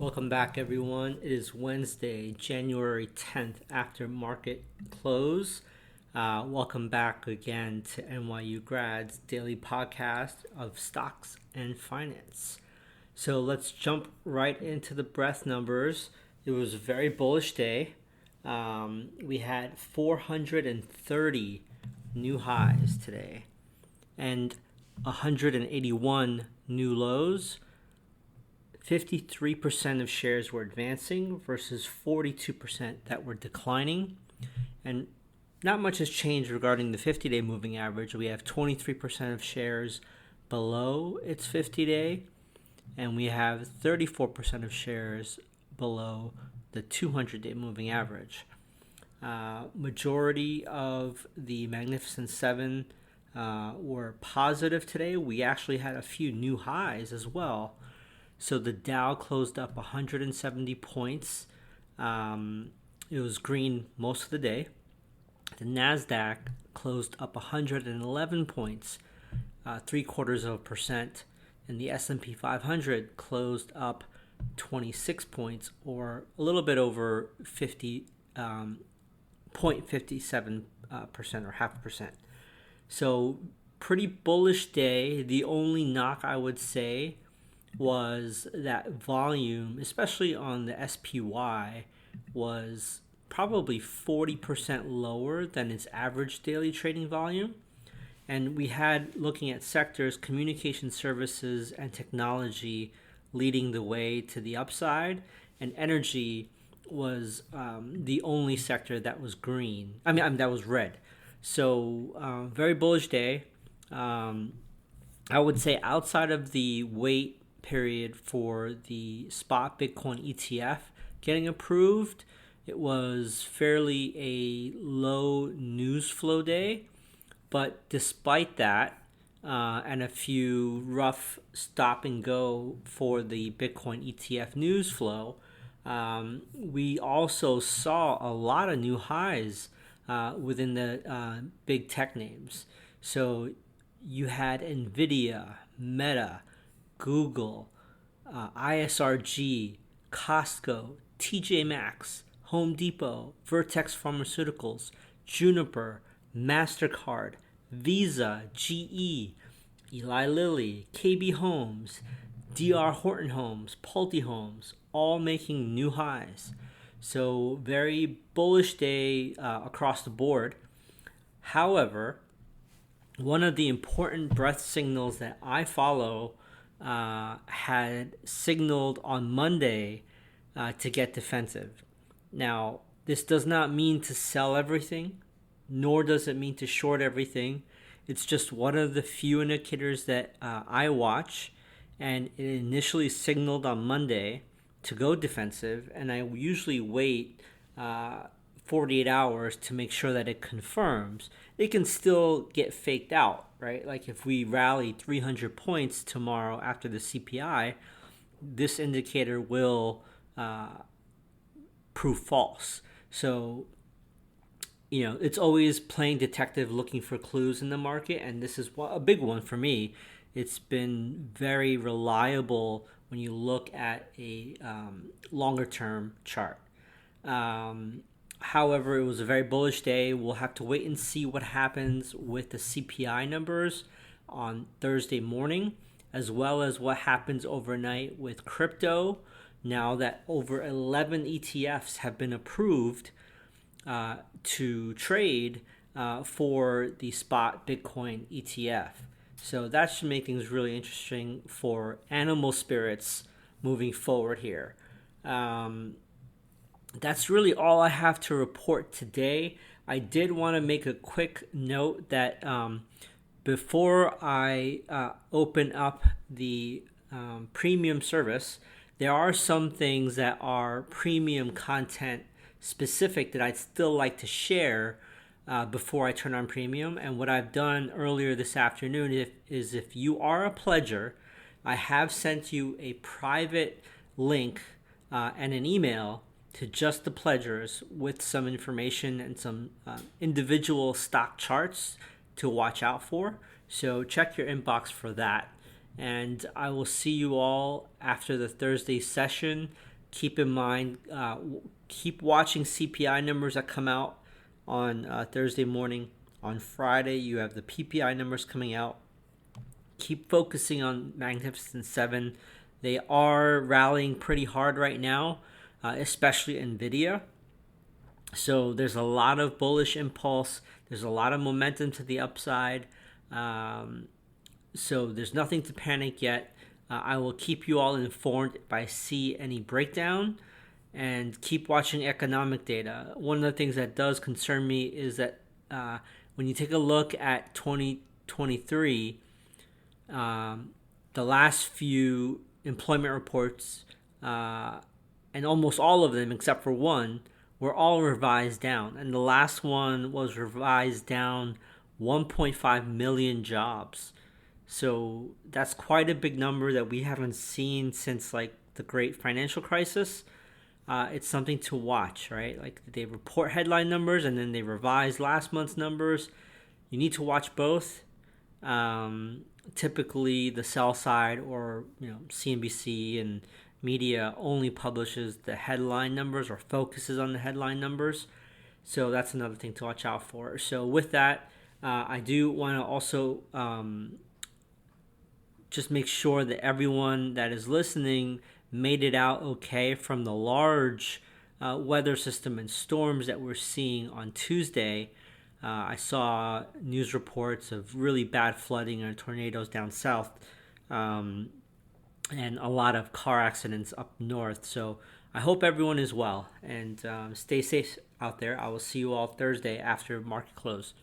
Welcome back, everyone. It is Wednesday, January 10th, after market close. Welcome back again to NYU Grad's daily podcast of stocks and finance. So let's jump right into the breadth numbers. It was a very bullish day. We had 430 new highs today and 181 new lows. 53% of shares were advancing versus 42% that were declining. And not much has changed regarding the 50-day moving average. We have 23% of shares below its 50-day, and we have 34% of shares below the 200-day moving average. Majority of the Magnificent Seven were positive today. We actually had a few new highs as well. So the Dow closed up 170 points. It was green most of the day. The NASDAQ closed up 111 points, 0.75%. And the S&P 500 closed up 26 points, or a little bit over 0.57% or 0.5%. So pretty bullish day. The only knock I would say was that volume, especially on the SPY, was probably 40% lower than its average daily trading volume. And we had, looking at sectors, communication services and technology leading the way to the upside, and energy was the only sector that was green. That was red. So very bullish day. I would say outside of the wait period for the spot Bitcoin ETF getting approved, it was fairly a low news flow day. But despite that, and a few rough stop and go for the Bitcoin ETF news flow, we also saw a lot of new highs within the big tech names. So you had Nvidia, Meta, Google, ISRG, Costco, TJ Maxx, Home Depot, Vertex Pharmaceuticals, Juniper, MasterCard, Visa, GE, Eli Lilly, KB Homes, DR Horton Homes, Pulte Homes, all making new highs. So very bullish day across the board. However, one of the important breadth signals that I follow had signaled on Monday to get defensive. Now, this does not mean to sell everything, nor does it mean to short everything. It's just one of the few indicators that I watch, and it initially signaled on Monday to go defensive, and I usually wait 48 hours to make sure that it confirms. It can still get faked out, right? Like if we rally 300 points tomorrow after the CPI, this indicator will prove false. So, it's always playing detective, looking for clues in the market, and this is a big one for me. It's been very reliable when you look at a longer term chart. However, it was a very bullish day. We'll have to wait and see what happens with the CPI numbers on Thursday morning, as well as what happens overnight with crypto, now that over 11 ETFs have been approved to trade for the spot Bitcoin ETF. So that should make things really interesting for animal spirits moving forward here. That's really all I have to report today. I did want to make a quick note that before I open up the premium service, there are some things that are premium content specific that I'd still like to share before I turn on premium. And what I've done earlier this afternoon is if you are a pledger, I have sent you a private link and an email to just the pledgers with some information and some individual stock charts to watch out for. So check your inbox for that. And I will see you all after the Thursday session. Keep in mind, keep watching CPI numbers that come out on Thursday morning. On Friday, you have the PPI numbers coming out. Keep focusing on Magnificent Seven. They are rallying pretty hard right now, especially NVIDIA. So there's a lot of bullish impulse. There's a lot of momentum to the upside. So there's nothing to panic yet. I will keep you all informed if I see any breakdown, and keep watching economic data. One of the things that does concern me is that when you take a look at 2023, the last few employment reports, and almost all of them except for one, were all revised down. And the last one was revised down 1.5 million jobs. So that's quite a big number that we haven't seen since like the great financial crisis. It's something to watch, right? Like they report headline numbers and then they revise last month's numbers. You need to watch both. Typically, the sell side or CNBC and media only publishes the headline numbers or focuses on the headline numbers. So that's another thing to watch out for. So with that, I do want to also just make sure that everyone that is listening made it out okay from the large weather system and storms that we're seeing on Tuesday. I saw news reports of really bad flooding and tornadoes down south, and a lot of car accidents up north. So I hope everyone is well, and stay safe out there. I will see you all Thursday after market close.